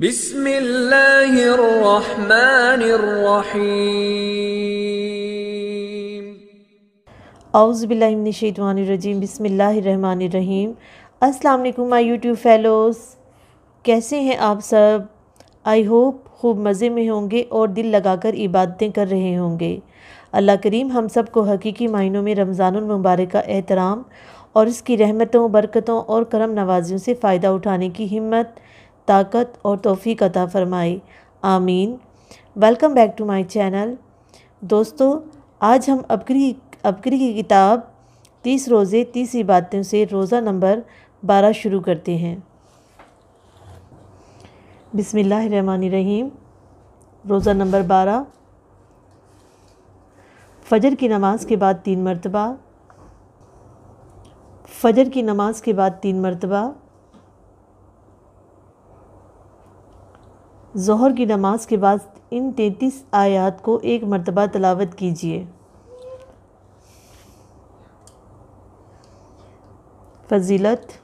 बिस्मिल्लाहिर्रहमानिर्रहीम। औज़ुबिल्लाहिमिनश्शैतानिर्रजीम बिस्मिल्लाहिर्रहमानिर्रहीम। अस्सलाम वालेकुम माय यूट्यूब फेलोज़, कैसे हैं आप सब? आई होप खूब मज़े में होंगे और दिल लगाकर इबादतें कर रहे होंगे। अल्लाह करीम हम सब को हकीकी मायनों में रमज़ानुल मुबारक का एहतराम और इसकी रहमतों, बरकतों और करम नवाजियों से फ़ायदा उठाने की हिम्मत, ताकत और तौफ़ीक अता फ़रमाए, आमीन। Welcome back to my channel. दोस्तों, आज हम अबकरी की किताब 30 रोज़े 30 इबादतों से रोज़ा नंबर 12 शुरू करते हैं। बिस्मिल्लाहिर्रहमानिर्रहीम। रोज़ा नंबर 12। फ़जर की नमाज के बाद 3 मरतबा, फ़जर की नमाज के बाद 3 मरतबा, ज़ोहर की नमाज के बाद इन 33 आयात को 1 मरतबा तिलावत कीजिए। फ़जीलत।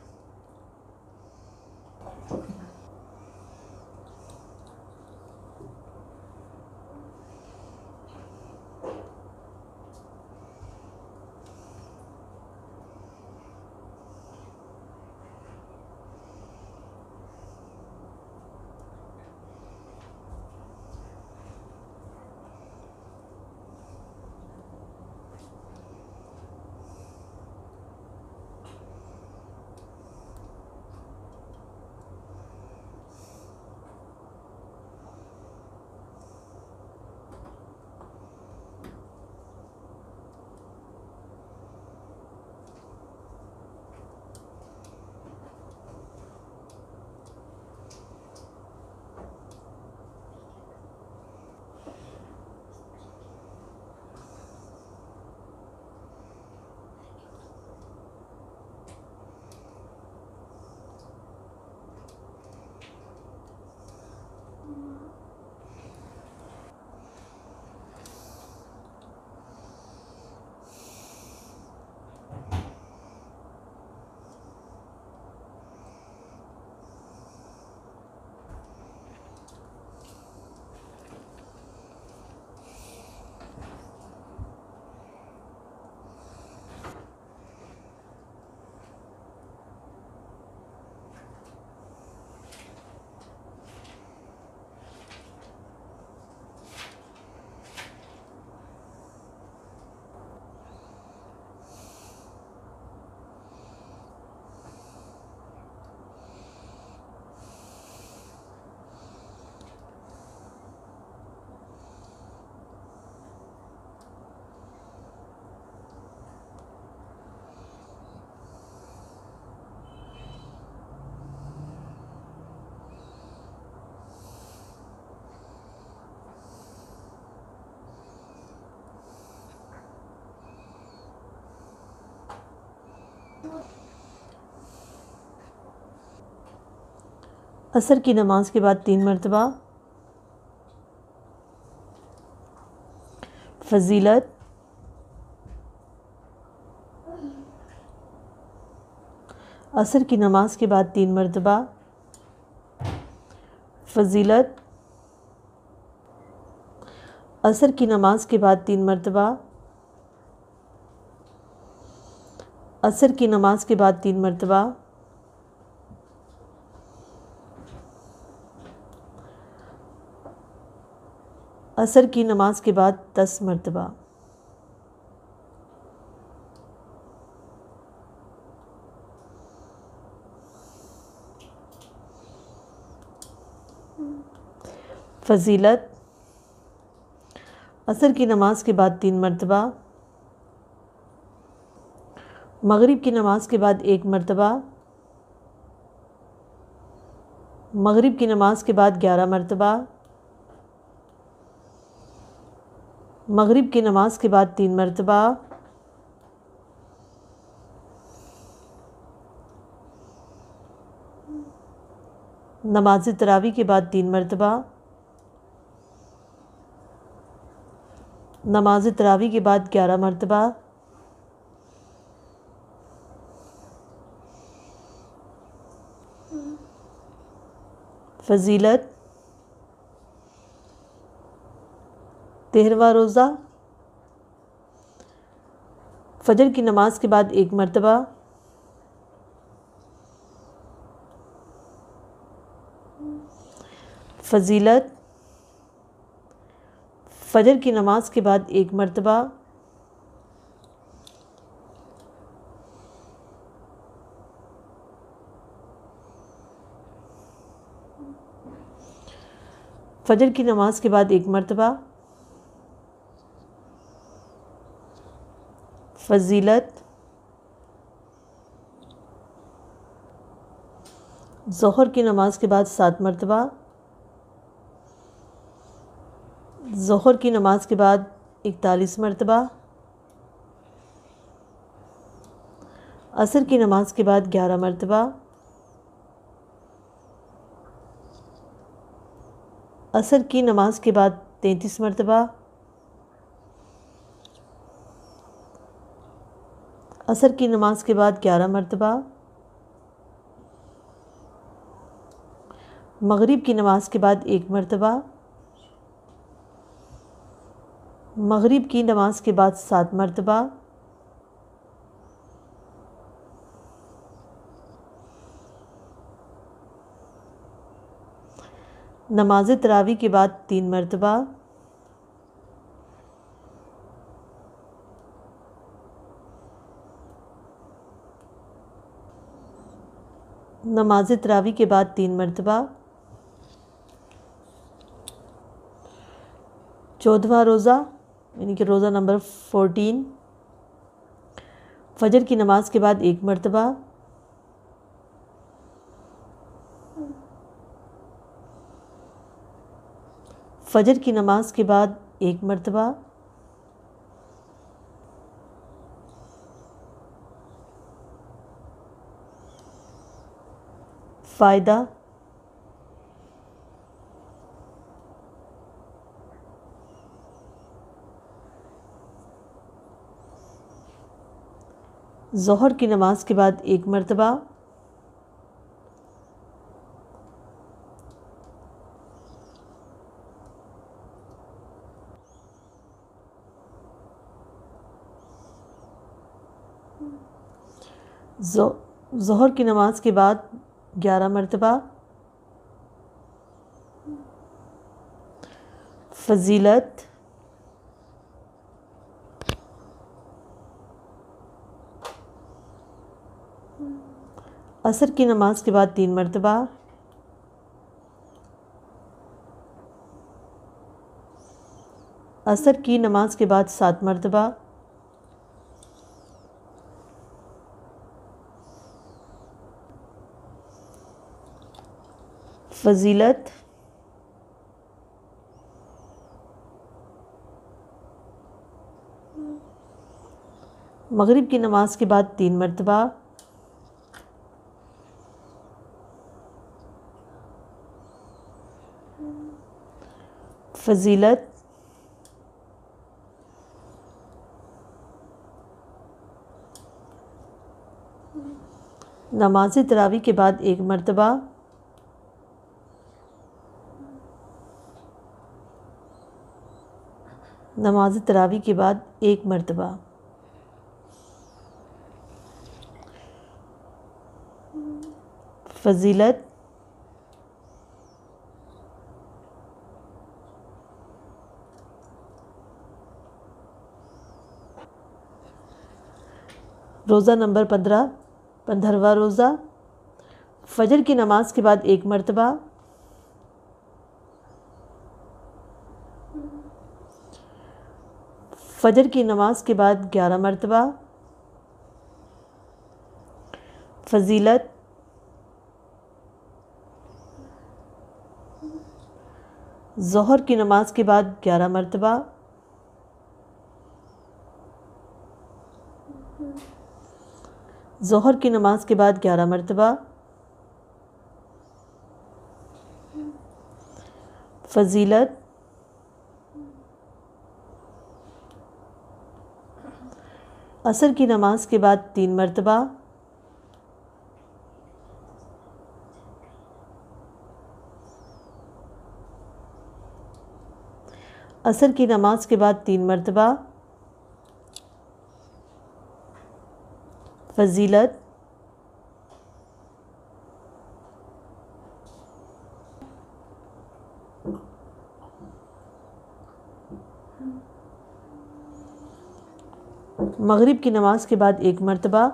असर की नमाज के बाद 3 मरतबा। फ़जीलत। असर की नमाज के बाद 3 मरतबा। फ़जीलत। असर की नमाज के बाद 3 मरतबा। असर की नमाज के बाद 3 मरतबा। असर की नमाज के बाद 10 मरतबा। फ़जीलत। असर की नमाज के बाद 3 मरतबा। मगरिब की नमाज के बाद 1 मरतबा। मगरिब की नमाज के बाद 11 मरतबा। मगरिब की नमाज के बाद 3 मरतबा। नमाज तरावी के बाद 3 मरतबा। नमाज तरावी के बाद 11 मरतबा। फजीलत, 13वां रोज़ा फजर की नमाज के बाद 1 मरतबा, फजीलत, फजर की नमाज के बाद 1 मरतबा, फजर की नमाज के बाद 1 मरतबा, फजीलत, ज़ोहर की नमाज के बाद 7 मरतबा, ज़ोहर की नमाज के बाद 41 मरतबा, असर की नमाज के बाद 11 मरतबा, असर की नमाज के बाद 33 मरतबा, असर की नमाज के बाद 11 मरतबा, मगरिब की नमाज के बाद 1 मरतबा, मगरिब की नमाज के बाद 7 मरतबा, नमाज तरावी के बाद 3 मरतबा, नमाज तरावी के बाद 3 मरतबा, 14वां रोज़ा यानी कि रोज़ा नंबर 14 फजर की नमाज के बाद 1 मरतबा, फजर की नमाज के बाद 1 मरतबा, फ़ायदा, ज़ोहर की नमाज के बाद 1 मरतबा, ज़ोहर की नमाज के बाद 11 मरतबा, फजीलत, असर की नमाज के बाद 3 मरतबा, असर की नमाज के बाद 7 मरतबा, फजीलत, मगरिब की नमाज के बाद 3 मरतबा, फजीलत, नमाज तरावी के बाद 1 मरतबा, नमाज तरावी के बाद 1 मरतबा, फजीलत, रोज़ा नंबर 15वां रोज़ा फजर की नमाज के बाद 1 मरतबा, फजर की नमाज के बाद 11 मरतबा, फजीलत, ज़ोहर की नमाज के बाद 11 मरतबा, ज़ोहर की नमाज के बाद 11 मरतबा, फजीलत, असर की नमाज के बाद 3 मरतबा, असर की नमाज के बाद 3 मरतबा। फजीलत। मगरिब की नमाज के बाद 1 मरतबा।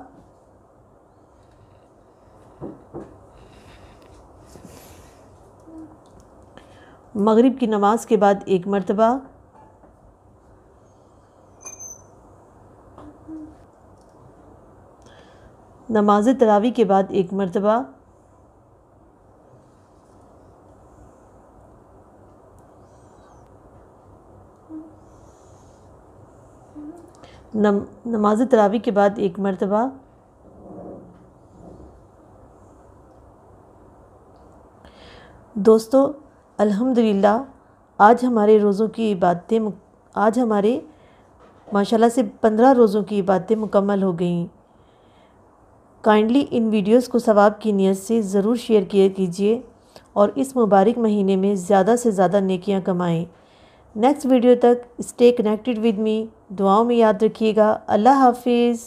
मगरिब की नमाज के बाद 1 मरतबा। नमाज तरावी के बाद 1 मरतबा। नमाज तरावी के बाद 1 मरतबा। दोस्तों अल्हम्दुलिल्लाह आज हमारे माशाल्लाह से 15 रोज़ों की इबादतें मुकम्मल हो गईं। काइंडली इन वीडियोस को सवाब की नीयत से ज़रूर शेयर किया कीजिए और इस मुबारक महीने में ज़्यादा से ज़्यादा नेकियां कमाएं। नेक्स्ट वीडियो तक स्टे कनेक्टेड विद मी। दुआओं में याद रखिएगा। अल्लाह हाफिज़।